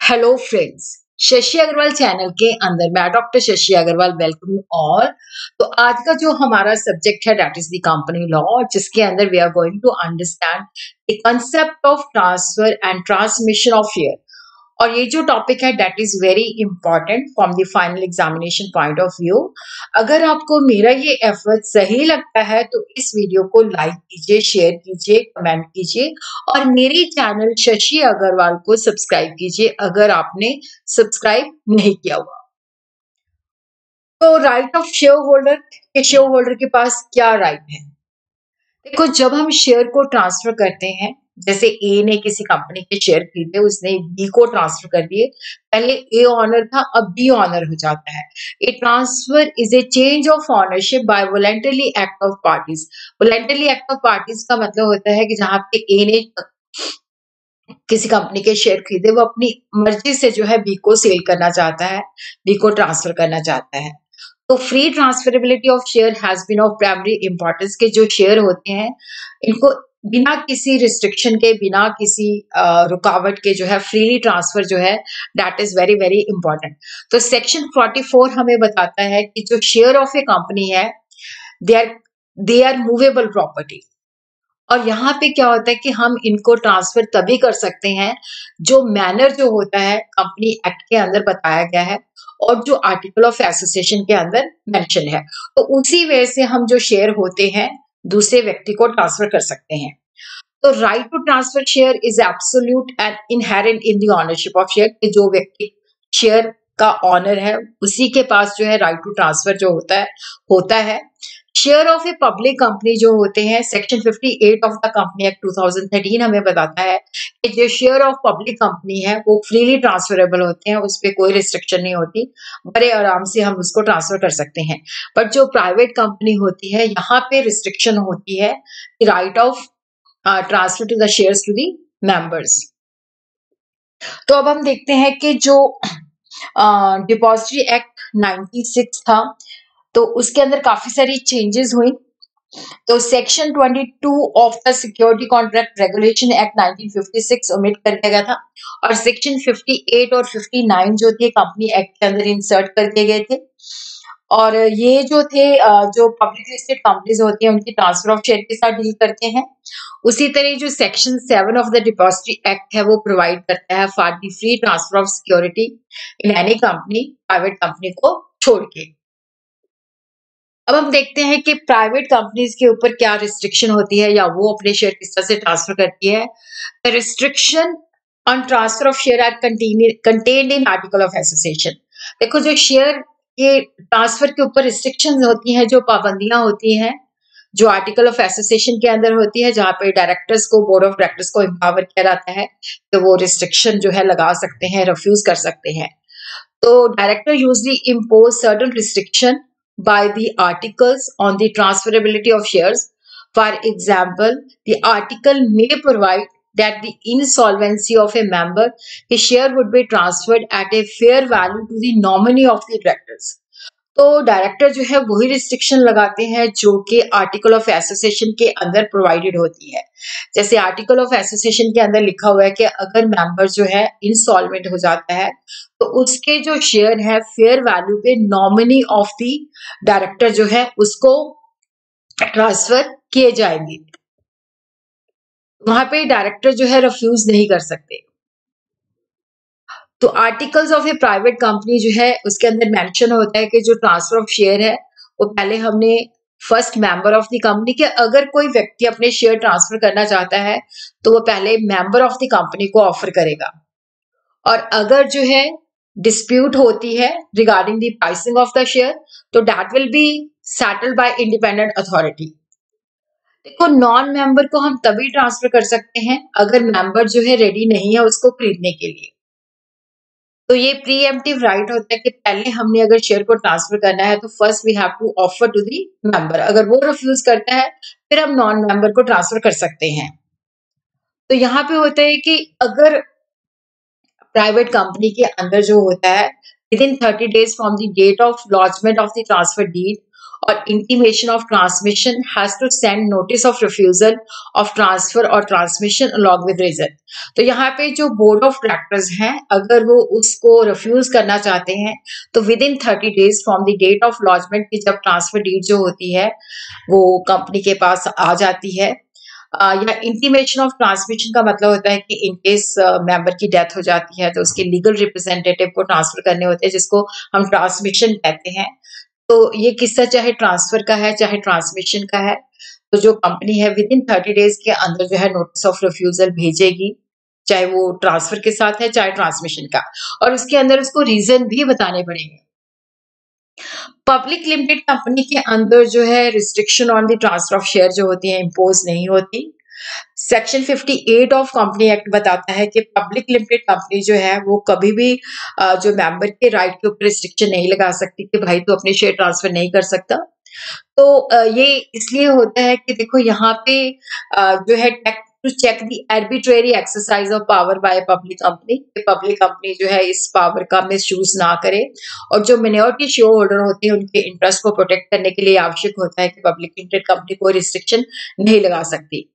Hello friends, Shashi Agrawal channel के अंदर मैं doctor Shashi Agrawal welcome you all. तो आज का जो हमारा सब्जेक्ट है that is the company law, जिसके अंदर we are going to understand the concept of transfer and transmission of share. और ये जो टॉपिक है that is very important from the final examination point of view. अगर आपको मेरा ये एफर्ट सही लगता है तो इस वीडियो को लाइक कीजिए, शेयर कीजिए, कमेंट कीजिए और मेरे चैनल शशि अग्रवाल को सब्सक्राइब कीजिए अगर आपने सब्सक्राइब नहीं किया हुआ। तो राइट ऑफ शेयर होल्डर के पास क्या राइट है? देखो, जब हम शेयर को ट्रांसफर करते हैं, जैसे ए ने किसी कंपनी के शेयर खरीदे, उसने बी को ट्रांसफर कर दिए। पहले ए ऑनर था, अब बी ऑनर हो जाता है। A transfer is a change of ownership by voluntary act of parties. Voluntary act of parties का मतलब होता है कि जहां पे ए ने किसी कंपनी के शेयर खरीदे, वो अपनी मर्जी से जो है बी को सेल करना चाहता है, बी को ट्रांसफर करना चाहता है। तो free transferability of share has been of primary importance के जो शेयर होते हैं, इनको बिना किसी रिस्ट्रिक्शन के, बिना किसी रुकावट के जो है फ्रीली ट्रांसफर जो है that is very very important. तो सेक्शन 44 हमें बताता है कि जो शेयर ऑफ ए कंपनी है दे आर मूवेबल प्रॉपर्टी। और यहाँ पे क्या होता है कि हम इनको ट्रांसफर तभी कर सकते हैं जो मैनर जो होता है कंपनी एक्ट के अंदर बताया गया है और जो आर्टिकल ऑफ एसोसिएशन के अंदर मेंशन है। तो उसी वे से हम जो शेयर होते हैं दूसरे व्यक्ति को ट्रांसफर कर सकते हैं। तो right to transfer share is absolute and inherent in the ownership of share, कि जो व्यक्ति शेयर का ऑनर है उसी के पास जो है राइट टू ट्रांसफर जो होता है। Share of a public company जो होते हैं, section 58 of the company act 2013 हमें बताता है कि जो शेयर ऑफ पब्लिक कंपनी है वो फ्रीली ट्रांसफरेबल होते हैं, उस पर कोई रिस्ट्रिक्शन नहीं होती, बड़े आराम से हम उसको ट्रांसफर कर सकते हैं। बट जो प्राइवेट कंपनी होती है, यहाँ पे रिस्ट्रिक्शन होती है, right of transfer to the shares to the members. तो अब हम देखते हैं कि जो डिपॉजिटरी एक्ट 96 था, तो उसके अंदर काफी सारी चेंजेस हुई। तो section 22 of the security contract regulation act 1956 omit कर दिया गया था और सेक्शन 58 और 59 जो थे कंपनी एक्ट के अंदर इंसर्ट कर दिए गए थे। और ये जो थे जो पब्लिक लिस्टेड कंपनीज होती हैं उनकी ट्रांसफर ऑफ शेयर के साथ डील करते हैं। उसी तरह जो section 7 of the depository act है वो प्रोवाइड करता है for the free transfer of security in any company, private company को छोड़ के। अब हम देखते हैं कि प्राइवेट कंपनीज के ऊपर क्या रिस्ट्रिक्शन होती है या वो अपने शेयर किस तरह से ट्रांसफर करती है। The restriction on transfer of share are contained in article of association. देखो, जो शेयर के ट्रांसफर के ऊपर रिस्ट्रिक्शंस होती हैं, जो पाबंदियां होती हैं, जो आर्टिकल ऑफ एसोसिएशन के अंदर होती है, जहां पे डायरेक्टर्स को, बोर्ड ऑफ डायरेक्टर्स को एम्पावर किया जाता है तो वो रिस्ट्रिक्शन जो है लगा सकते हैं, रिफ्यूज कर सकते हैं। तो director usually impose certain restriction by the articles on the transferability of shares. For example, the article may provide that the insolvency of a member, his share would be transferred at a fair value to the nominee of the directors. तो director जो है वही restriction लगाते हैं जो कि article of association के अंदर प्रोवाइडेड होती है। जैसे आर्टिकल ऑफ एसोसिएशन के अंदर लिखा हुआ है कि अगर मेंबर जो है इंसॉल्वेंट हो जाता है तो उसके जो शेयर है फेयर वैल्यू पे नॉमिनी ऑफ द डायरेक्टर जो है उसको ट्रांसफर किए जाएंगे। वहां पे डायरेक्टर जो है रिफ्यूज नहीं कर सकते। तो articles of A private company जो है उसके अंदर मेंशन होता है कि जो ट्रांसफर ऑफ शेयर है वो पहले हमने first member of the company के, अगर कोई व्यक्ति अपने शेयर ट्रांसफर करना चाहता है तो वो पहले मेंबर ऑफ द कंपनी को ऑफर करेगा। और अगर जो है डिस्प्यूट होती है regarding the pricing of the share तो that will be settled by independent authority. देखो, नॉन मेंबर को हम तभी ट्रांसफर कर सकते हैं अगर मेंबर जो है रेडी नहीं है उसको खरीदने के लिए। तो ये प्रीएम्प्टिव राइट होता है कि पहले हमने अगर शेयर को ट्रांसफर करना है तो first we have to offer to the member. अगर वो रिफ्यूज करता है फिर हम नॉन मेंबर को ट्रांसफर कर सकते हैं। तो यहाँ पे होता है कि अगर प्राइवेट कंपनी के अंदर जो होता है within 30 days from the date of launchment of the transfer deed और intimation of transmission has to send notice of refusal of transfer और ट्रांसमिशन अलॉन्ग विद रीजन। तो यहाँ पे जो बोर्ड ऑफ डायरेक्टर्स हैं, अगर वो उसको रिफ्यूज करना चाहते हैं तो within 30 days from the date of lodgement की जब ट्रांसफर डीड जो होती है वो कंपनी के पास आ जाती है, या इंटीमेशन ऑफ ट्रांसमिशन का मतलब होता है कि इन केस मेंबर की डेथ हो जाती है तो उसके लीगल रिप्रेजेंटेटिव को ट्रांसफर करने होते हैं, जिसको हम ट्रांसमिशन कहते हैं। तो ये किस्सा चाहे ट्रांसफर का है चाहे ट्रांसमिशन का है, तो जो कंपनी है विद इन 30 डेज के अंदर जो है नोटिस ऑफ रिफ्यूजल भेजेगी, चाहे वो ट्रांसफर के साथ है चाहे ट्रांसमिशन का, और उसके अंदर उसको रीजन भी बताने पड़ेंगे। पब्लिक लिमिटेड कंपनी के अंदर जो है restriction on the transfer of share जो होती है इम्पोज नहीं होती। सेक्शन 58 ऑफ कंपनी एक्ट बताता है कि पब्लिक लिमिटेड कंपनी जो है वो कभी भी जो मेंबर के राइट के ऊपर रिस्ट्रिक्शन नहीं लगा सकती कि भाई तू अपने शेयर ट्रांसफर नहीं कर सकता। तो ये इसलिए होता है कि देखो यहाँ पे जो है to check the arbitrary exercise of power by public company जो है इस पावर का मिसयूज ना करे, और जो मिनॉरिटी शेयर होल्डर होते हैं उनके इंटरेस्ट को प्रोटेक्ट करने के लिए आवश्यक होता है कि पब्लिक लिमिटेड कंपनी कोई रिस्ट्रिक्शन नहीं लगा सकती।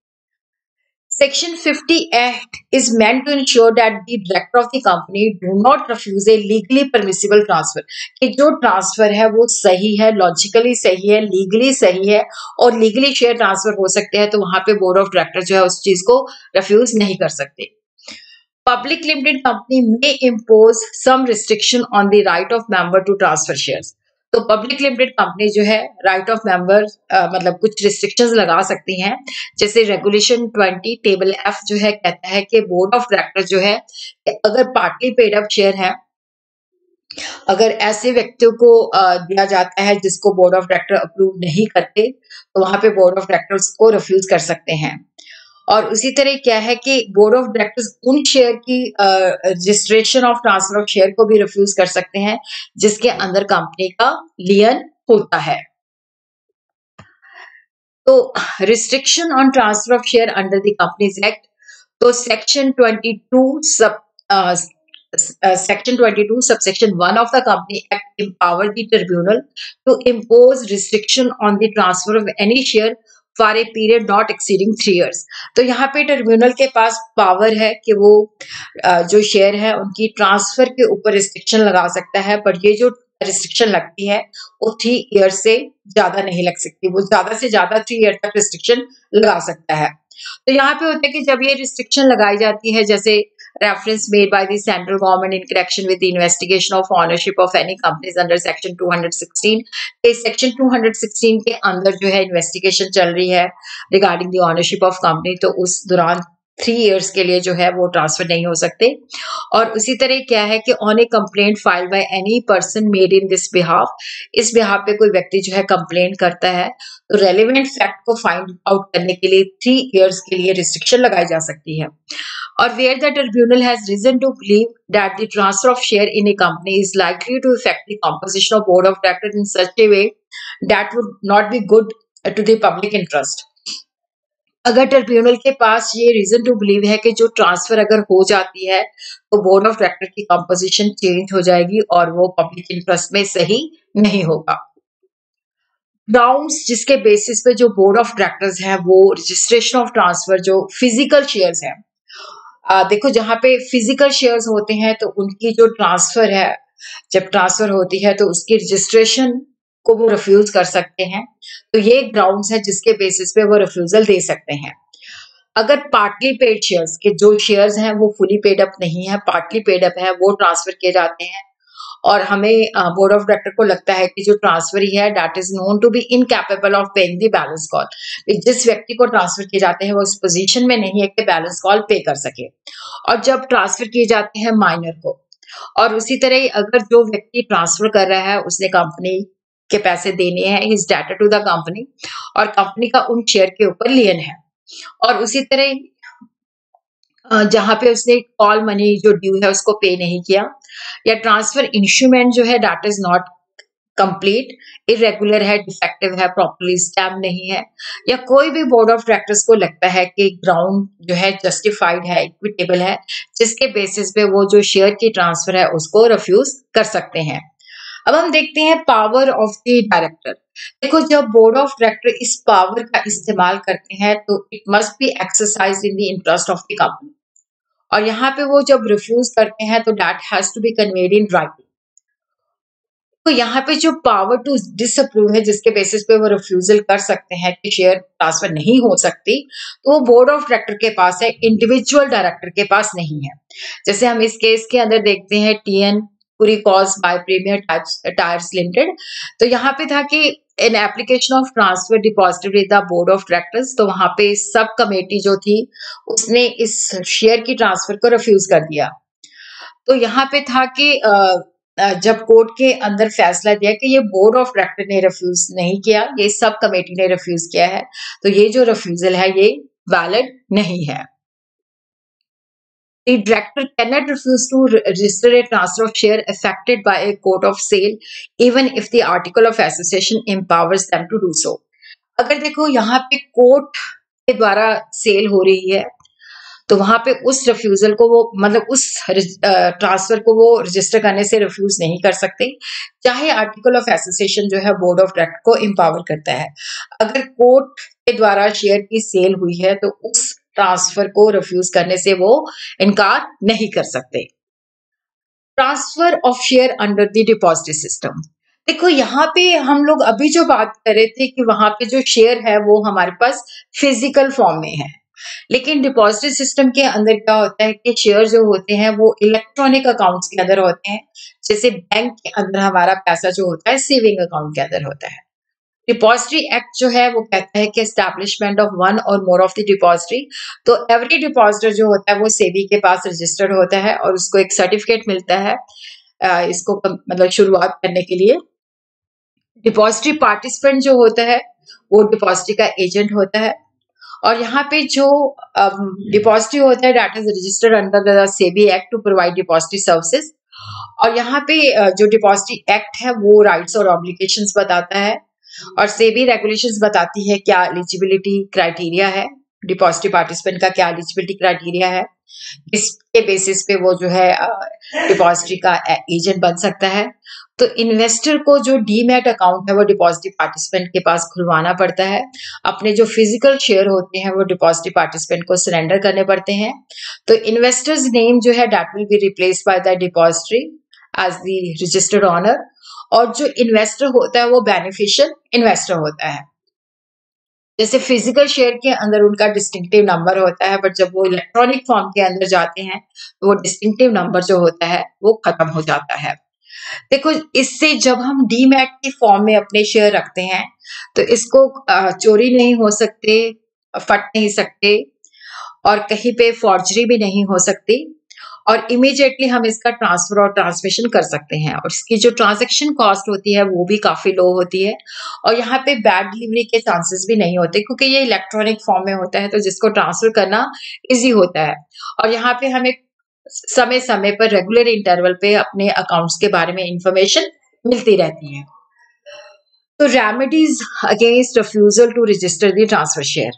Section 50 Act is meant to ensure that the director of the company do not refuse a legally permissible transfer। कि जो ट्रांसफर है वो सही है, लॉजिकली सही है, लीगली सही है और लीगली शेयर ट्रांसफर हो सकते हैं, तो वहां पे बोर्ड ऑफ डायरेक्टर जो है उस चीज को रिफ्यूज नहीं कर सकते। Public limited company may impose some restriction on the right of member to transfer shares। तो पब्लिक लिमिटेड कंपनी जो है राइट ऑफ मेंबर मतलब कुछ रिस्ट्रिक्शंस लगा सकती हैं, जैसे रेगुलेशन 20 टेबल एफ जो है कहता है कि बोर्ड ऑफ डायरेक्टर जो है अगर पार्टली पेड अप शेयर है, अगर ऐसे व्यक्तियों को दिया जाता है जिसको बोर्ड ऑफ डायरेक्टर अप्रूव नहीं करते, तो वहां पे बोर्ड ऑफ डायरेक्टर्स को रिफ्यूज कर सकते हैं। और उसी तरह क्या है कि बोर्ड ऑफ डायरेक्टर्स उन शेयर की registration of transfer of share को भी रिफ्यूज कर सकते हैं जिसके अंदर कंपनी का लियन होता है। तो restriction on transfer of share under the companies act, तो section 22 subsection 1 of the Company Act empower the tribunal to impose restriction on the transfer of any share for a period not exceeding 3 years। तो यहाँ पे tribunal के पास power है कि वो जो share है उनकी ट्रांसफर के ऊपर रिस्ट्रिक्शन लगा सकता है, पर ये जो रिस्ट्रिक्शन लगती है वो 3 ईयर से ज्यादा नहीं लग सकती, वो ज्यादा से ज्यादा 3 ईयर तक रिस्ट्रिक्शन लगा सकता है। तो यहाँ पे होता है कि जब ये रिस्ट्रिक्शन लगाई जाती है, जैसे reference made by the central government in connection with the investigation of ownership of any companies under section 216। इस section 216 के अंदर जो है इन्वेस्टिगेशन चल रही है regarding the ownership of company, तो उस दौरान 3 इयर्स के लिए जो है वो ट्रांसफर नहीं हो सकते। और उसी तरह क्या है कि on A complaint file by any person made in this behalf, इस बिहाफ पे कोई व्यक्ति जो है कंप्लेंट करता है तो रेलेवेंट फैक्ट को फाइंड आउट करने के लिए 3 इयर्स के लिए रिस्ट्रिक्शन लगाई जा सकती है। Or where the tribunal has reason to believe that the transfer of share in a company is likely to affect the composition of board of directors in such a way that would not be good to the public interest। अगर tribunal के पास ये reason to believe है कि जो transfer अगर हो जाती है तो बोर्ड ऑफ डायरेक्टर की कंपोजिशन चेंज हो जाएगी और वो पब्लिक इंटरेस्ट में सही नहीं होगा। ग्राउंड्स जिसके बेसिस पे जो बोर्ड ऑफ डायरेक्टर्स हैं वो रजिस्ट्रेशन ऑफ ट्रांसफर जो फिजिकल शेयर्स हैं, देखो जहां पे फिजिकल शेयर्स होते हैं तो उनकी जो ट्रांसफर है, जब ट्रांसफर होती है तो उसकी रजिस्ट्रेशन को वो रिफ्यूज कर सकते हैं। तो ये ग्राउंड्स है जिसके बेसिस पे वो रिफ्यूजल दे सकते हैं। अगर पार्टली पेड शेयर्स के जो शेयर्स हैं वो फुली पेड अप नहीं है, पार्टली पेड अप है, वो ट्रांसफर किए जाते हैं और हमें बोर्ड ऑफ डायरेक्टर को लगता है कि जो ट्रांसफर है that is known to be incapable of paying the balance call, जिस व्यक्ति को ट्रांसफर किए जाते हैं वो इस पोजीशन में नहीं है कि बैलेंस कॉल पे कर सके। और जब ट्रांसफर किए जाते हैं माइनर को, और उसी तरह अगर जो व्यक्ति ट्रांसफर कर रहा है उसने कंपनी के पैसे देने हैं, his debtor to the company, और कंपनी का उन शेयर के ऊपर लियन है, और उसी तरह जहां पे उसने कॉल मनी जो ड्यू है उसको पे नहीं किया, या ट्रांसफर इंस्ट्रूमेंट जो है that is not complete, irregular है, डिफेक्टिव है, प्रॉपर्ली स्टैम्प नहीं है, या कोई भी बोर्ड ऑफ डायरेक्टर्स को लगता है कि ग्राउंड जो है जस्टिफाइड है, इक्विटेबल है, जिसके बेसिस पे वो जो शेयर की ट्रांसफर है उसको रिफ्यूज कर सकते हैं। अब हम देखते हैं पावर ऑफ द डायरेक्टर। देखो जब बोर्ड ऑफ डायरेक्टर इस पावर का इस्तेमाल करते हैं तो it must be exercise in the interest of the company. और यहाँ पे वो जब रिफ्यूज करते हैं तो that has to be conveyed in writing. तो यहाँ पे जो पावर टू डिसअप्रूव है जिसके बेसिस पे वो रिफ्यूजल कर सकते हैं कि शेयर ट्रांसफर नहीं हो सकती, तो वो बोर्ड ऑफ डायरेक्टर के पास है, इंडिविजुअल डायरेक्टर के पास नहीं है। जैसे हम इस केस के अंदर देखते हैं TN Puri cause by premier tyres limited. तो यहाँ पे था कि in application of transfer deposited with the board of directors, तो वहां पे सब कमेटी जो थी उसने इस शेयर की ट्रांसफर को रिफ्यूज कर दिया। तो यहाँ पे था कि जब कोर्ट के अंदर फैसला दिया कि ये बोर्ड ऑफ डायरेक्टर ने रिफ्यूज नहीं किया, ये सब कमेटी ने रिफ्यूज किया है, तो ये जो रिफ्यूजल है ये वैलिड नहीं है। The director cannot refuse to register a transfer of share affected by a court of sale, even if the article of association empowers them to do so. अगर देखो यहाँ पे कोर्ट के द्वारा सेल हो रही है तो वहां पे उस रिफ्यूजल को वो मतलब उस ट्रांसफर को वो रजिस्टर करने से रिफ्यूज नहीं कर सकते, चाहे आर्टिकल ऑफ एसोसिएशन जो है बोर्ड ऑफ डायरेक्टर को एम्पावर करता है। अगर कोर्ट के द्वारा शेयर की सेल हुई है तो उस ट्रांसफर को रिफ्यूज करने से वो इनकार नहीं कर सकते। Transfer of share under the deposit system. देखो यहाँ पे हम लोग अभी जो बात कर रहे थे कि वहां पे जो शेयर है वो हमारे पास फिजिकल फॉर्म में है, लेकिन डिपॉजिट सिस्टम के अंदर क्या होता है कि शेयर जो होते हैं वो इलेक्ट्रॉनिक अकाउंट्स के अंदर होते हैं। जैसे बैंक के अंदर हमारा पैसा जो होता है सेविंग अकाउंट के अंदर होता है। डिपॉजिटरी एक्ट जो है वो कहता है कि एस्टैब्लिशमेंट ऑफ वन और मोर ऑफ द डिपॉजिटरी, तो एवरी डिपॉजिटर जो होता है वो सेबी के पास रजिस्टर्ड होता है और उसको एक सर्टिफिकेट मिलता है इसको मतलब शुरुआत करने के लिए। डिपॉजिटरी पार्टिसिपेंट जो होता है वो डिपॉजिटरी का एजेंट होता है। और यहाँ पे जो डिपॉजिटरी होता है that is registered under the SEBI act to provide depository services. और यहाँ पे जो डिपॉजिटरी एक्ट है वो राइट्स और ऑब्लिगेशंस बताता है और सेबी रेगुलेशंस बताती है क्या एलिजिबिलिटी क्राइटेरिया है, डिपॉजिटरी पार्टिसिपेंट का क्या एलिजिबिलिटी क्राइटेरिया है, इसके बेसिस पे वो जो है डिपॉजिटरी का एजेंट बन सकता है। तो इन्वेस्टर को जो डीमैट अकाउंट है वो डिपॉजिटरी पार्टिसिपेंट के पास खुलवाना पड़ता है। अपने जो फिजिकल शेयर होते हैं वो डिपॉजिटरी पार्टिसिपेंट को सरेंडर करने पड़ते हैं। तो इन्वेस्टर्स नेम जो है that will be replaced by the depository as the registered owner. और जो इन्वेस्टर होता है वो बेनिफिशियल इन्वेस्टर होता है। जैसे फिजिकल शेयर के अंदर उनका डिस्टिंक्टिव नंबर होता है, बट जब वो इलेक्ट्रॉनिक फॉर्म के अंदर जाते हैं तो वो डिस्टिंक्टिव नंबर जो होता है वो खत्म हो जाता है। देखो इससे जब हम डीमैट की फॉर्म में अपने शेयर रखते हैं तो इसको चोरी नहीं हो सकते, फट नहीं सकते और कहीं पे फॉर्जरी भी नहीं हो सकती और इमीडिएटली हम इसका ट्रांसफर और ट्रांसमिशन कर सकते हैं और इसकी जो ट्रांजैक्शन कॉस्ट होती है वो भी काफी लो होती है और यहाँ पे बैड डिलीवरी के चांसेस भी नहीं होते क्योंकि ये इलेक्ट्रॉनिक फॉर्म में होता है तो जिसको ट्रांसफर करना इजी होता है। और यहाँ पे हमें समय समय पर रेगुलर इंटरवल पे अपने अकाउंट्स के बारे में इंफॉर्मेशन मिलती रहती है। तो remedies against refusal to register the transfer share.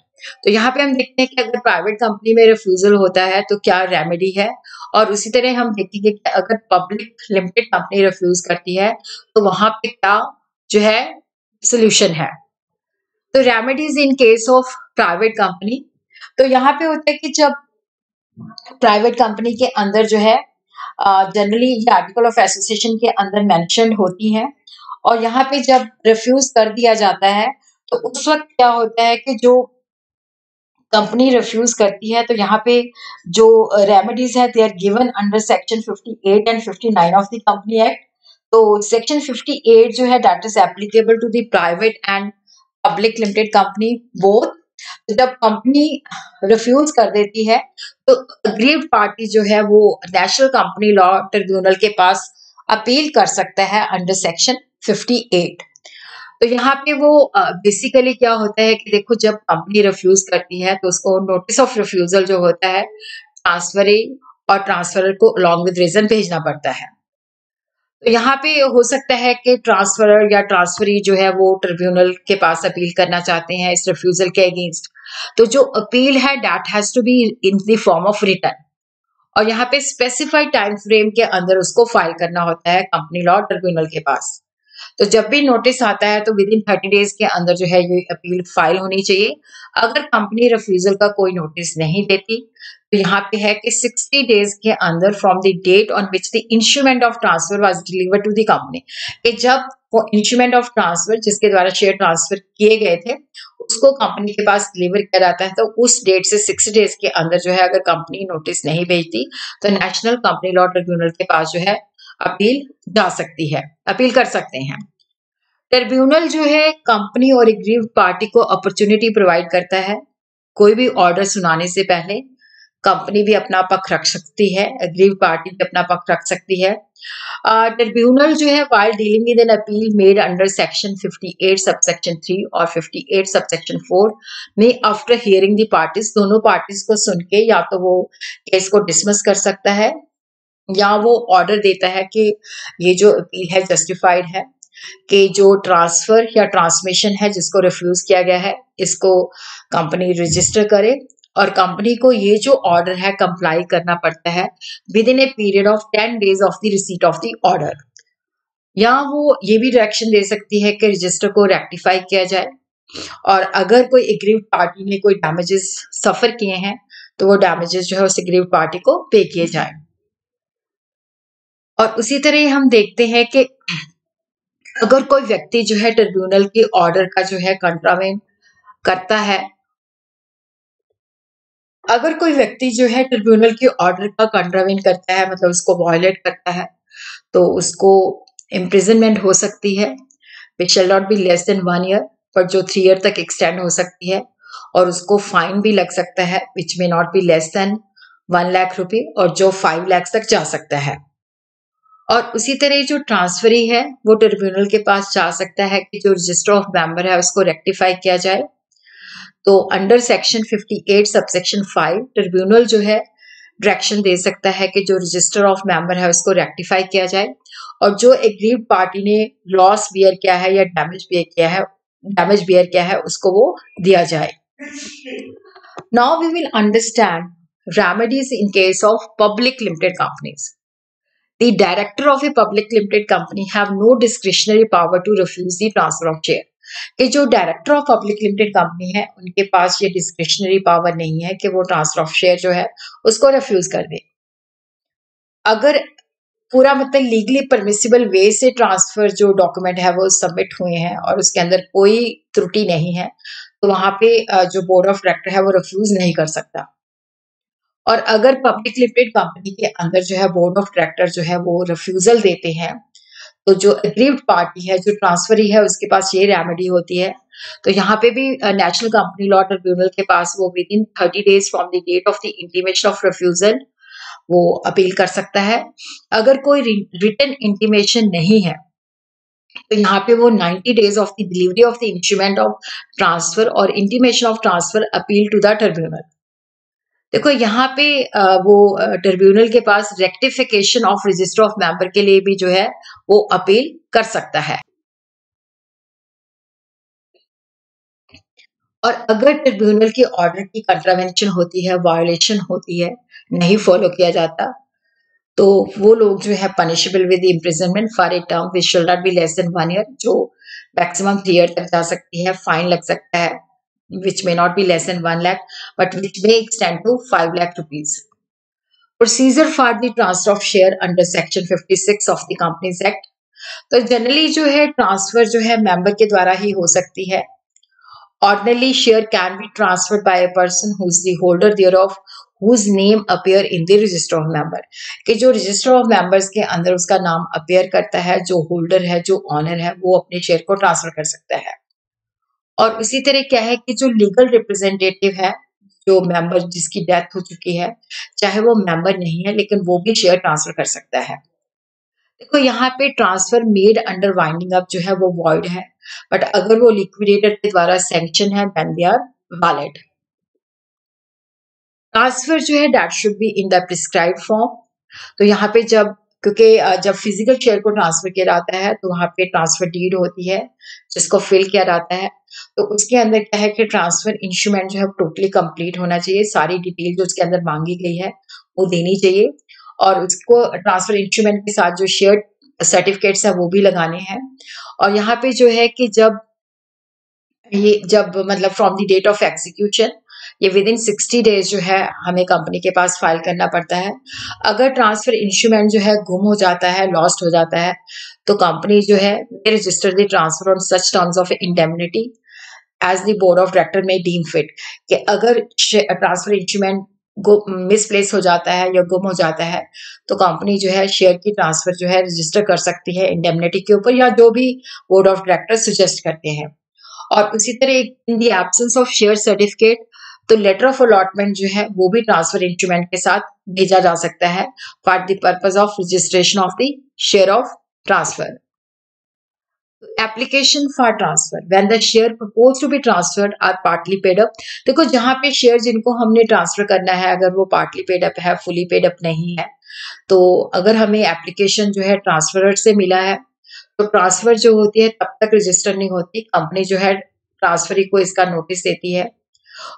तो यहाँ पे हम देखते हैं कि अगर प्राइवेट कंपनी में रिफ्यूजल होता है तो क्या रेमेडी है, और उसी तरह हम देखेंगे कि अगर पब्लिक लिमिटेड कंपनी रिफ्यूज करती है तो वहां पे क्या जो है सोल्यूशन है। तो remedies in case of private company, तो यहाँ पे होता है कि जब प्राइवेट कंपनी के अंदर जो है जनरली ये आर्टिकल ऑफ एसोसिएशन के अंदर मेंशन्ड होती है और यहाँ पे जब रिफ्यूज कर दिया जाता है तो उस वक्त क्या होता है कि जो कंपनी रिफ्यूज करती है तो यहाँ पे जो रेमेडीज है they are given under section 58 and 59 of the company act. तो सेक्शन 58 जो है that is applicable to the private and public limited company both. जब कंपनी रिफ्यूज कर देती है तो अग्रीव्ड पार्टी जो है वो नेशनल कंपनी लॉ ट्रिब्यूनल के पास अपील कर सकता है अंडर सेक्शन 58। तो यहाँ पे वो बेसिकली क्या होता है कि देखो जब कंपनी रिफ्यूज करती है तो उसको नोटिस ऑफ रिफ्यूजल जो होता है ट्रांसफरी और ट्रांसफरर को अलॉन्ग विद रीजन भेजना पड़ता है। तो यहाँ पे हो सकता है कि ट्रांसफरर या ट्रांसफरी जो है वो ट्रिब्यूनल के पास अपील करना चाहते हैं इस रिफ्यूजल के अगेंस्ट। तो जो अपील है that has to be in the form of return और यहाँ पे स्पेसिफाइड टाइम फ्रेम के अंदर उसको फाइल करना होता है कंपनी लॉ ट्रिब्यूनल के पास। तो जब भी नोटिस आता है तो विद इन 30 डेज के अंदर जो है ये अपील फाइल होनी चाहिए। अगर कंपनी रिफ्यूजल का कोई नोटिस नहीं देती तो यहाँ पे है कि 60 डेज के अंदर from the date on which the instrument of transfer was delivered to the company, कि जब वो इंस्ट्रूमेंट ऑफ ट्रांसफर जिसके द्वारा शेयर ट्रांसफर किए गए थे उसको कंपनी के पास डिलीवर किया जाता है, तो उस डेट से 60 डेज के अंदर जो है अगर कंपनी नोटिस नहीं भेजती तो नेशनल कंपनी लॉ ट्रिब्यूनल के पास जो है अपील जा सकती है, अपील कर सकते हैं। ट्रिब्यूनल जो है कंपनी और एग्रीव्ड पार्टी को अपॉर्चुनिटी प्रोवाइड करता है। कोई भी ऑर्डर सुनाने से पहले कंपनी भी अपना पक्ष रख सकती है, एग्रीव्ड पार्टी भी अपना पक्ष रख सकती है। ट्रिब्यूनल जो है while dealing with an appeal made under section 58 subsection 3 और 58 सबसेक्शन 4 में आफ्टर हियरिंग द पार्टीज, दोनों पार्टीज को सुन के या तो वो केस को डिसमिस कर सकता है या वो ऑर्डर देता है कि ये जो अपील है जस्टिफाइड है, कि जो ट्रांसफर या ट्रांसमिशन है जिसको रिफ्यूज किया गया है इसको कंपनी रजिस्टर करे और कंपनी को ये जो ऑर्डर है कंप्लाई करना पड़ता है within a period of 10 days of the receipt of the order. या वो ये भी डायरेक्शन दे सकती है कि रजिस्टर को रेक्टिफाई किया जाए और अगर कोई एग्रीव्ड पार्टी ने कोई डैमेजेस सफर किए हैं तो वो डैमेजेस जो है उस एग्रीव्ड पार्टी को पे किए जाए। और उसी तरह हम देखते हैं कि अगर कोई व्यक्ति जो है ट्रिब्यूनल के ऑर्डर का जो है कंट्रावेन करता है, अगर कोई व्यक्ति जो है ट्रिब्यूनल के ऑर्डर का कंट्रावेन करता है मतलब उसको वायलेट करता है तो उसको इम्प्रिजनमेंट हो सकती है, which shall not be less than 1 year, पर जो 3 ईयर तक एक्सटेंड हो सकती है, और उसको फाइन भी लग सकता है which may not be less than 1 lakh रुपए और जो 5 लाख तक जा सकता है। और उसी तरह जो ट्रांसफरी है वो ट्रिब्यूनल के पास जा सकता है कि जो रजिस्टर ऑफ मेंबर है उसको रेक्टिफाई किया जाए। तो अंडर सेक्शन 58 सबसेक्शन 5 ट्रिब्यूनल जो है डायरेक्शन दे सकता है कि जो रजिस्टर ऑफ मेंबर है उसको रेक्टिफाई किया जाए और जो एग्रीव्ड पार्टी ने लॉस बियर किया है या डैमेज बियर किया है उसको वो दिया जाए। Now we will understand remedies in case of public limited companies. The director of a public limited company have no discretionary power to refuse the transfer of share. कि जो director of public limited company है उनके पास ये discretionary power नहीं है कि वो transfer of share जो है उसको रिफ्यूज कर दे। अगर पूरा मतलब लीगली परमिसिबल वे से ट्रांसफर जो डॉक्यूमेंट है वो सबमिट हुए हैं और उसके अंदर कोई त्रुटि नहीं है तो वहां पे जो बोर्ड ऑफ डायरेक्टर है वो रिफ्यूज नहीं कर सकता। और अगर पब्लिक लिमिटेड कंपनी के अंदर जो है बोर्ड ऑफ डायरेक्टर जो है वो रिफ्यूजल देते हैं तो जो एग्रीव्ड पार्टी है जो ट्रांसफरी है उसके पास ये रेमेडी होती है। तो यहाँ पे भी नेशनल कंपनी लॉ ट्रिब्यूनल के पास वो within 30 days from the date of the intimation of refusal वो अपील कर सकता है। अगर कोई रिटन इंटीमेशन नहीं है तो यहाँ पे वो 90 days of the delivery of the instrument of transfer और intimation of transfer appeal to the tribunal. देखो यहाँ पे वो ट्रिब्यूनल के पास rectification of register of member के लिए भी जो है वो अपील कर सकता है। और अगर ट्रिब्यूनल के ऑर्डर की कंट्रावेंशन होती है, वायोलेशन होती है, नहीं फॉलो किया जाता तो वो लोग जो है punishable with imprisonment for a term which shall not be less than 1 year, जो मैक्सिमम 3 ईयर तक जा सकती है, फाइन लग सकता है which may not be less than 1 lakh but which may extend to 5 lakh rupees. Procedure for the transfer of share under section 56 of the Companies Act. तो generally जो है ट्रांसफर जो है मेंबर के द्वारा ही हो सकती है। Ordinarily share can be transferred by a person who is the holder thereof whose name appear in the register of member, कि जो रजिस्टर ऑफ मेंबर्स के अंदर उसका नाम अपेयर करता है, जो होल्डर है, जो ऑनर है, वो अपने शेयर को ट्रांसफर कर सकता है। और उसी तरह क्या है कि जो लीगल रिप्रेजेंटेटिव है, जो मेंबर जिसकी डेथ हो चुकी है, चाहे वो मेंबर नहीं है लेकिन वो भी शेयर ट्रांसफर कर सकता है। देखो यहाँ पे transfer made under winding up जो है वो वॉइड है, बट अगर वो लिक्विडेटर के द्वारा सैंक्शन है then they are valid. Transfer जो है that should be in the prescribed form. तो यहाँ पे क्योंकि जब फिजिकल शेयर को ट्रांसफर किया जाता है तो वहां पे ट्रांसफर डीड होती है जिसको फिल किया जाता है, तो उसके अंदर क्या है कि ट्रांसफर इंस्ट्रूमेंट जो है टोटली कंप्लीट होना चाहिए, सारी डिटेल जो उसके अंदर मांगी गई है वो देनी चाहिए और उसको ट्रांसफर इंस्ट्रूमेंट के साथ जो शेयर सर्टिफिकेट्स है वो भी लगाने हैं। और यहाँ पे जो है कि जब मतलब from the date of execution, ये विद इन 60 डेज जो है हमें कंपनी के पास फाइल करना पड़ता है। अगर ट्रांसफर इंस्ट्रूमेंट जो है गुम हो जाता है, लॉस्ट हो जाता है, तो कंपनी जो है register the transfer on such terms of indemnity as the board of director में डीम फिट, कि अगर ट्रांसफर इंस्ट्रूमेंट मिसप्लेस हो जाता है या गुम हो जाता है, तो कंपनी जो है शेयर की ट्रांसफर जो है रजिस्टर कर सकती है इंडेमनिटी के ऊपर, या जो भी बोर्ड ऑफ डायरेक्टर सजेस्ट करते हैं। और उसी तरह in the absence of share certificate, तो लेटर ऑफ अलॉटमेंट जो है वो भी ट्रांसफर इंस्ट्रूमेंट के साथ भेजा जा सकता है for the purpose of registration of the share of transfer. Application for transfer when the share propose to be transferred are partly paid up. देखो, जहां पे शेयर जिनको हमने ट्रांसफर करना है, अगर वो पार्टली पेड अप है, फुली पेड अप नहीं है, तो अगर हमें एप्लीकेशन जो है ट्रांसफरर से मिला है, तो ट्रांसफर जो होती है तब तक रजिस्टर नहीं होती। कंपनी जो है ट्रांसफरी को इसका नोटिस देती है,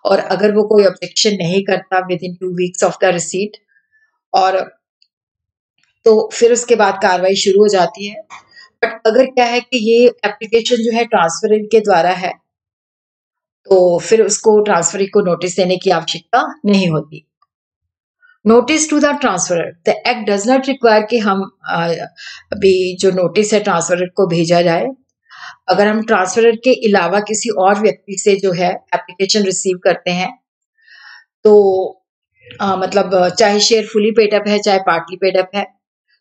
और अगर वो कोई ऑब्जेक्शन नहीं करता with in 2 weeks of the receipt, और तो फिर उसके बाद कार्रवाई शुरू हो जाती है। बट अगर क्या है कि ये एप्लीकेशन जो है ट्रांसफर के द्वारा है, तो फिर उसको ट्रांसफरी को नोटिस देने की आवश्यकता नहीं होती। Notice to the transferor, the act does not require कि हम अभी जो नोटिस है ट्रांसफरर को भेजा जाए। अगर हम ट्रांसफरर के अलावा किसी और व्यक्ति से जो है एप्लीकेशन रिसीव करते हैं, तो मतलब चाहे शेयर फुली पेड अप है चाहे पार्टली पेड अप है,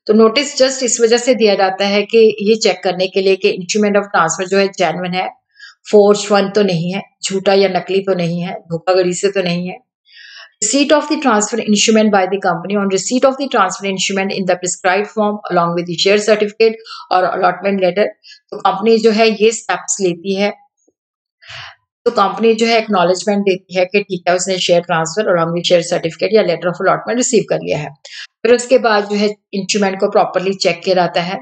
तो नोटिस जस्ट इस वजह से दिया जाता है कि ये चेक करने के लिए कि इंस्ट्रूमेंट ऑफ ट्रांसफर जो है जेन्युइन है, फोर्ज वन तो नहीं है, झूठा या नकली तो नहीं है, धोखाधड़ी से तो नहीं है। Receipt of the transfer instrument by the company, on receipt of the transfer instrument in the prescribed form along with the share certificate और allotment letter, तो कंपनी जो है ये स्टेप्स लेती है, तो कंपनी जो है एक्नॉलेजमेंट देती है कि ठीक है, उसने शेयर ट्रांसफर और अलॉन्ग विद शेयर सर्टिफिकेट या लेटर ऑफ अलॉटमेंट रिसीव कर लिया है। फिर उसके बाद जो है इंस्ट्रूमेंट को प्रॉपरली चेक किया जाता है,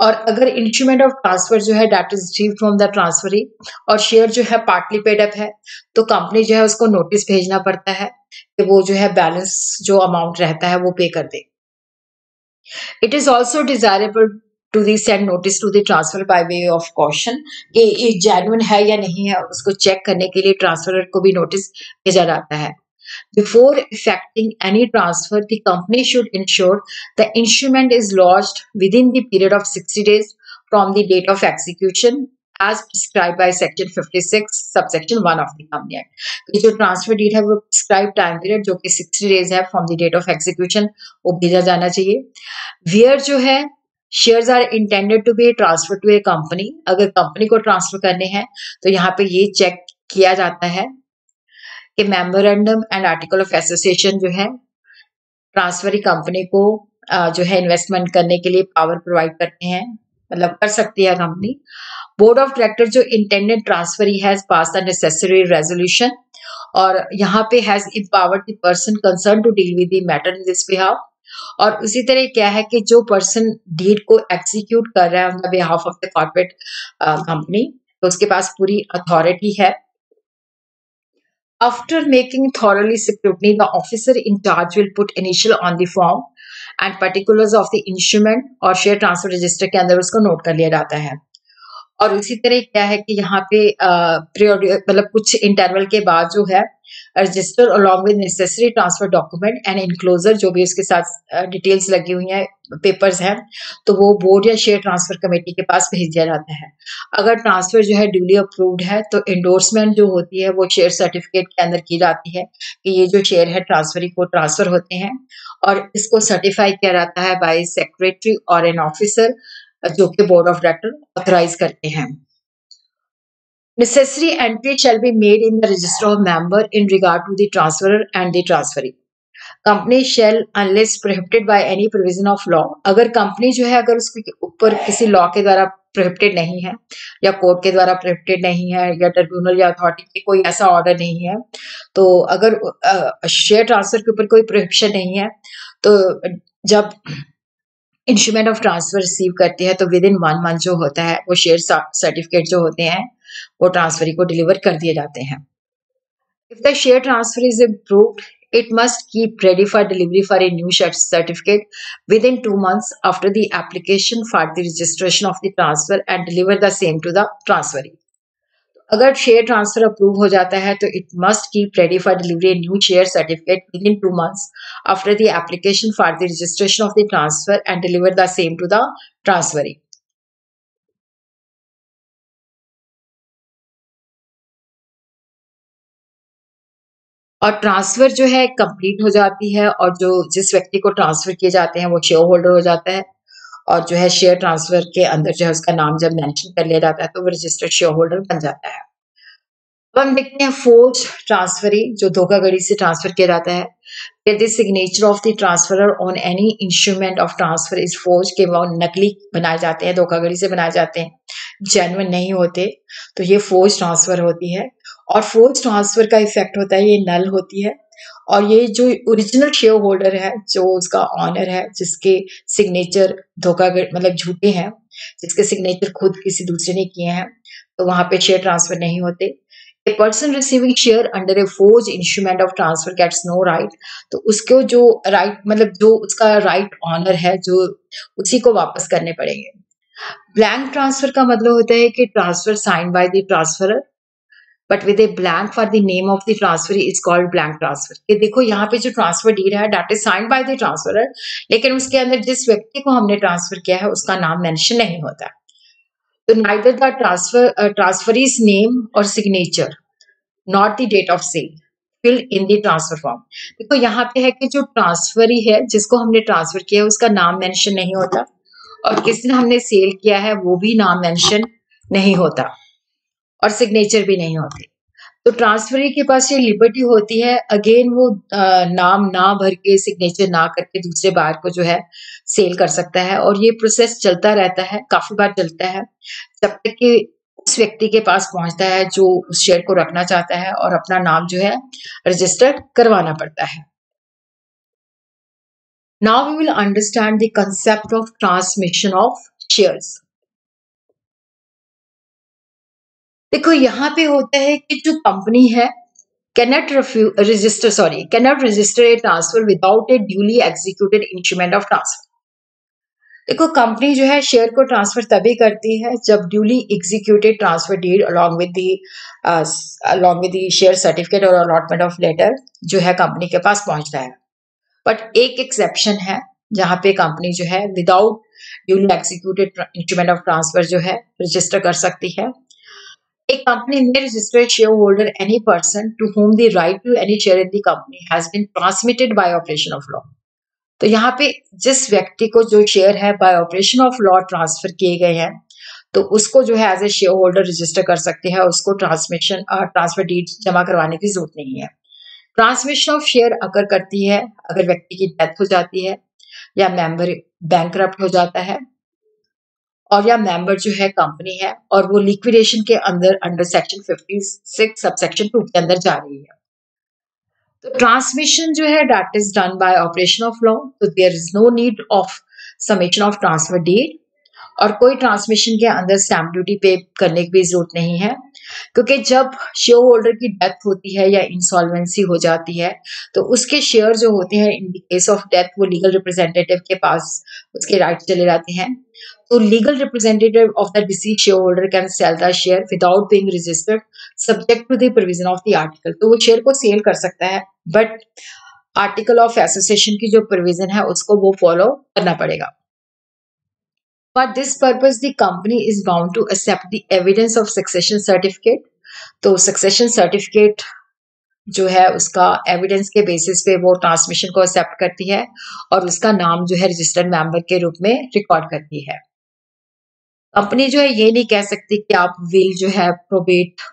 और अगर इंस्ट्रूमेंट ऑफ ट्रांसफर जो है that is received from the transferee और शेयर जो है पार्टली पेड अप है, तो कंपनी जो है उसको नोटिस भेजना पड़ता है कि वो जो है बैलेंस जो अमाउंट रहता है वो पे कर दे। It is also desirable to the send notice to the transfer by way of caution, कि ये जेन्युइन है या नहीं है, उसको चेक करने के लिए ट्रांसफरर को भी नोटिस भेजा जाता है। Before effecting any transfer, the company should ensure the instrument is lodged within the period of 60 days from the date of execution as prescribed by section 56 subsection 1 of the Company Act। तो जो transfer deed है वो prescribe time period जो कि 60 days है from the date of execution, वो भेजा जाना चाहिए। वेयर जो है shares are intended to be transfer to a company, अगर कंपनी को ट्रांसफर करने हैं तो यहाँ पे ये चेक किया जाता है कि memorandum and article of association जो है ट्रांसफरी कंपनी को जो है इन्वेस्टमेंट करने के लिए पावर प्रोवाइड करते हैं, मतलब कर सकती है कंपनी। बोर्ड ऑफ डायरेक्टर जो intended transferee has pass the necessary resolution, और यहाँ पे has empowered the person concern to deal with the matter in this behalf. और उसी तरह क्या है कि जो पर्सन डीड को एग्जीक्यूट कर रहा है on the behalf of the corporate company, तो उसके पास पूरी अथॉरिटी है। After making thoroughly scrutiny, the officer in charge will put initial on the form and particulars of the instrument और शेयर ट्रांसफर रजिस्टर के अंदर उसको नोट कर लिया जाता है। और उसी तरह क्या है कि यहाँ पे मतलब कुछ इंटरवल के बाद जो है register along with necessary transfer document and enclosure, जो भी उसके साथ डिटेल्स लगी हुई हैं, पेपर्स हैं, तो वो बोर्ड या शेयर ट्रांसफर कमेटी के पास भेज दिया जाता है। अगर ट्रांसफर जो है ड्यूली अप्रूव्ड है, तो एंडोर्समेंट जो होती है वो शेयर सर्टिफिकेट के अंदर की जाती है कि ये जो शेयर है ट्रांसफरी को ट्रांसफर होते हैं, और इसको सर्टिफाई किया जाता है बाय सेक्रेटरी और एन ऑफिसर जो कि बोर्ड ऑफ डायरेक्टर ऑथराइज करते हैं। Necessary entry shall be made in the register of member in regard to the transferor and the transferee. Company shall unless prohibited by any provision of law, अगर company जो है अगर उसके ऊपर किसी law के द्वारा प्रोहिबिटेड नहीं है, या कोर्ट के द्वारा प्रोहिबिटेड नहीं है, या ट्रिब्यूनल या अथॉरिटी के कोई ऐसा ऑर्डर नहीं है, तो अगर शेयर ट्रांसफर के ऊपर कोई प्रोहिबिशन नहीं है, तो जब इंस्ट्रूमेंट ऑफ ट्रांसफर रिसीव करती है तो विद इन 1 मंथ जो होता है वो शेयर सर्टिफिकेट जो होते हैं वो ट्रांसफरी को डिलीवर कर दिए जाते हैं। If the share transfer is approved It must keep ready for delivery for a new share certificate within 2 months after the application for the registration of the transfer and deliver the same to the transferee. अगर share transfer approve हो जाता है तो it must keep ready for delivery a new share certificate within 2 months after the application for the registration of the transfer and deliver the same to the transferee. और transfer जो है complete हो जाती है और जो जिस व्यक्ति को ट्रांसफर किए जाते हैं वो शेयर होल्डर हो जाता है और जो है शेयर ट्रांसफर के अंदर जो है उसका नाम जब मेंशन कर लिया जाता है तो वो रजिस्टर्ड शेयर होल्डर बन जाता है. अब हम देखते हैं फोर्ज ट्रांसफरी जो धोखाधड़ी से ट्रांसफर किया जाता है. The signature of the transferor on any instrument of transfer is forge के वो नकली बनाए जाते हैं, धोखाधड़ी से बनाए जाते हैं, जेन्युइन नहीं होते, तो ये फोर्ज ट्रांसफर होती है. और फोर्ज ट्रांसफर का इफेक्ट होता है ये नल होती है और ये जो ओरिजिनल शेयर होल्डर है जो उसका ऑनर है जिसके सिग्नेचर धोखाधड़ी मतलब झूठे हैं, जिसके सिग्नेचर खुद किसी दूसरे ने किए हैं, तो वहां पे शेयर ट्रांसफर नहीं होते. A person receiving share under a forged instrument of transfer gets no right. तो उसको जो राइट मतलब जो उसका राइट ऑनर है जो उसी को वापस करने पड़ेंगे. ब्लैंक ट्रांसफर का मतलब होता है कि transfer sign by the transferor but with a blank for the name of the transfer is called blank transfer. कि देखो यहाँ पे जो ट्रांसफर डीड है that is sign by the transferor, लेकिन उसके अंदर जिस व्यक्ति को हमने ट्रांसफर किया है उसका नाम मेंशन नहीं होता. तो neither the transferee's name or signature not the date of sale filled in the transfer form. देखो यहाँ पे है कि जो ट्रांसफरी है जिसको हमने ट्रांसफर किया है उसका नाम मेंशन नहीं होता और किसने हमने सेल किया है वो भी नाम मेंशन नहीं होता और सिग्नेचर भी नहीं होते. तो ट्रांसफरी के पास ये लिबर्टी होती है अगेन वो नाम ना भर के सिग्नेचर ना करके दूसरे बार को जो है सेल कर सकता है और ये प्रोसेस चलता रहता है, काफी बार चलता है जब तक कि उस व्यक्ति के पास पहुंचता है जो उस शेयर को रखना चाहता है और अपना नाम जो है रजिस्टर करवाना पड़ता है. Now we will understand the concept of transmission of shares. देखो यहाँ पे होता है कि जो कंपनी है cannot register a transfer without a duly executed instrument of transfer. देखो कंपनी जो है शेयर को ट्रांसफर तभी करती है जब duly executed transfer deed along with the share certificate और अलॉटमेंट ऑफ लेटर जो है कंपनी के पास पहुंचता है. बट एक एक्सेप्शन है जहां पे कंपनी जो है without duly executed instrument of transfer जो है रजिस्टर कर सकती है. A company may register a shareholder any person to whom the right to any share in the company has been transmitted by operation of law. तो यहाँ पे जिस व्यक्ति को जो शेयर है by operation of law transfer किए गए हैं तो उसको जो है as a share holder register कर सकते हैं, उसको ट्रांसफर डीड जमा करवाने की जरूरत नहीं है. ट्रांसमिशन ऑफ शेयर अगर करती है अगर व्यक्ति की डेथ हो जाती है या मेंबर बैंकरप्ट हो जाता है और या मेंबर जो है कंपनी है और वो लिक्विडेशन के अंडर सेक्शन 56 सबसेक्शन 2 के अंदर जा रही है. तो ट्रांसमिशन जो है that is done by operation of law. तो there is no need of summation of transfer deed और कोई ट्रांसमिशन के अंदर स्टैंप ड्यूटी पे करने की भी जरूरत नहीं है क्योंकि जब शेयर होल्डर की डेथ होती है या इंसॉल्वेंसी हो जाती है तो उसके शेयर जो होते हैं इन केस ऑफ डेथ वो लीगल रिप्रेजेंटेटिव के पास उसके राइट चले जाते हैं. तो legal representative of the deceased share holder can sell the share without being registered subject to the provision of the article. तो वो शेयर को सेल कर सकता है बट आर्टिकल ऑफ एसोसिएशन की जो प्रोविजन है उसको वो फॉलो करना पड़ेगा. For this purpose, the company is bound to accept the evidence of succession certificate. तो succession certificate जो है उसका एविडेंस के बेसिस पे वो ट्रांसमिशन को एक्सेप्ट करती है और उसका नाम जो है रजिस्टर्ड मेंबर के रूप में रिकॉर्ड करती है. कंपनी जो है ये नहीं कह सकती कि आप विल जो है प्रोबेट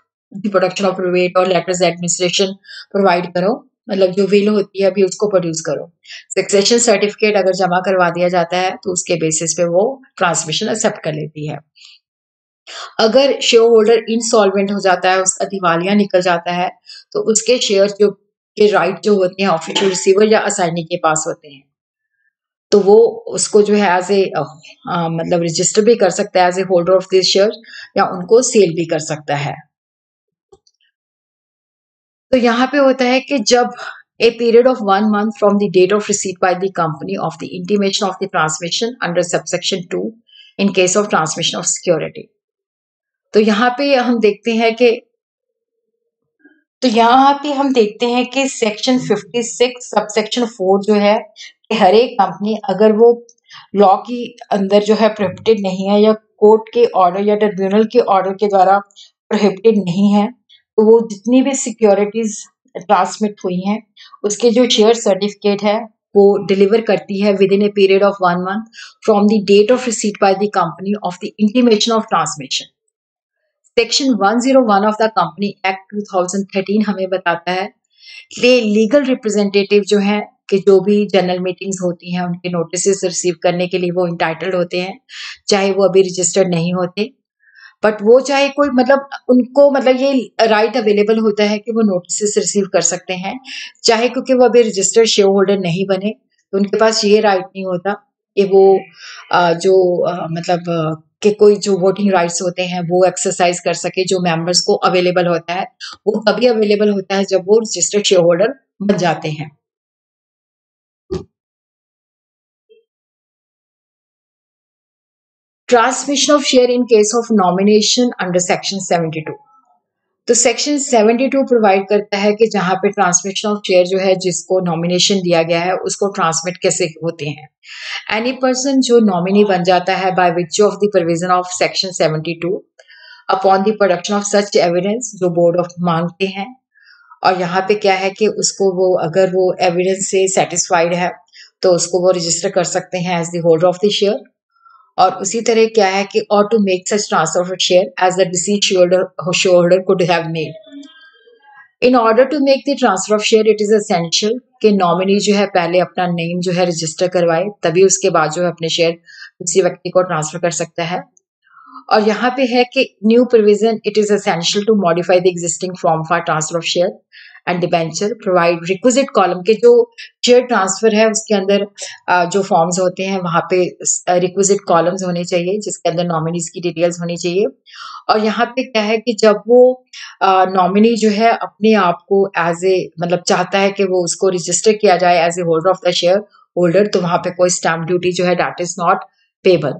प्रोडक्शन ऑफ प्रोबेट और लेटर्स एडमिनिस्ट्रेशन प्रोवाइड करो, मतलब जो विल होती है अभी उसको प्रोड्यूस करो. सक्सेशन सर्टिफिकेट अगर जमा करवा दिया जाता है तो उसके बेसिस पे वो ट्रांसमिशन एक्सेप्ट कर लेती है. अगर शेयर होल्डर इंसॉल्वेंट हो जाता है, उसका दिवालिया निकल जाता है तो उसके शेयर जो के राइट जो होते हैं ऑफिशियल रिसीवर या असाइनी के पास होते हैं तो वो उसको जो है एज ए मतलब रजिस्टर भी कर सकता है as a holder of this share या उनको सेल भी कर सकता है. तो यहाँ पे होता है कि जब A period of 1 month from the date of receipt by the company of the intimation of the transmission under subsection 2 in case of transmission of security. तो यहाँ पे हम देखते हैं कि सेक्शन 56 सबसेक्शन 4 जो है कि हर एक कंपनी अगर वो लॉ की अंदर जो है प्रोहिबिटेड नहीं है या कोर्ट के ऑर्डर या ट्रिब्यूनल के ऑर्डर के द्वारा प्रोहिबिटेड नहीं है, तो वो जितनी भी सिक्योरिटीज ट्रांसमिट हुई हैं उसके जो शेयर सर्टिफिकेट है वो डिलीवर करती है within a period of 1 month from the date of receipt by the company of the intimation of transmission. Section 101 of the company act 2013 हमें बताता है कि लीगल रिप्रेजेंटेटिव जो है कि जो भी जनरल मीटिंग्स होती हैं उनके नोटिस रिसीव करने के लिए वो इंटाइटल्ड होते हैं, चाहे वो अभी रजिस्टर्ड नहीं होते, बट वो चाहे कोई मतलब उनको मतलब ये राइट अवेलेबल होता है कि वो नोटिस रिसीव कर सकते हैं, चाहे क्योंकि वो अभी रजिस्टर्ड शेयर होल्डर नहीं बने तो उनके पास ये राइट नहीं होता कि वो कि कोई जो वोटिंग राइट्स होते हैं वो एक्सरसाइज कर सके, जो मेंबर्स को अवेलेबल होता है वो तभी अवेलेबल होता है जब वो रजिस्टर्ड शेयर होल्डर बन जाते हैं। Transmission of share in case of nomination under section 72। तो सेक्शन 72 प्रोवाइड करता है कि जहां पे ट्रांसमिशन ऑफ शेयर जो है जिसको नॉमिनेशन दिया गया है उसको ट्रांसमिट कैसे होते हैं। एनी पर्सन जो नॉमिनी बन जाता है by which of the provision of section 72 upon the production of such evidence जो बोर्ड ऑफ मांगते हैं, और यहाँ पे क्या है कि उसको वो अगर वो एविडेंस से सेटिस्फाइड है तो उसको वो रजिस्टर कर सकते हैं as the holder of the share. और उसी तरह क्या है कि और to make such transfer of share as the deceased shareholder could have made. In order to make the transfer of share it is essential कि नॉमिनी जो है पहले अपना नेम जो है रजिस्टर करवाए, तभी उसके बाद जो है अपने शेयर किसी व्यक्ति को ट्रांसफर कर सकता है। और यहाँ पे है कि new provision it is essential to modify the existing form for transfer of share and debenture provide requisite column के जो शेयर ट्रांसफर है उसके अंदर जो फॉर्म्स होते हैं वहां पे रिक्विजिट कॉलम्स होने चाहिए जिसके अंदर नॉमिनीज की डिटेल्स होनी चाहिए। और यहाँ पे क्या है कि जब वो नॉमिनी जो है अपने आप को एज ए मतलब चाहता है कि वो उसको रजिस्टर किया जाए as a holder of the share holder, तो वहां पे कोई स्टैम्प ड्यूटी जो है दैट इज नॉट पेबल।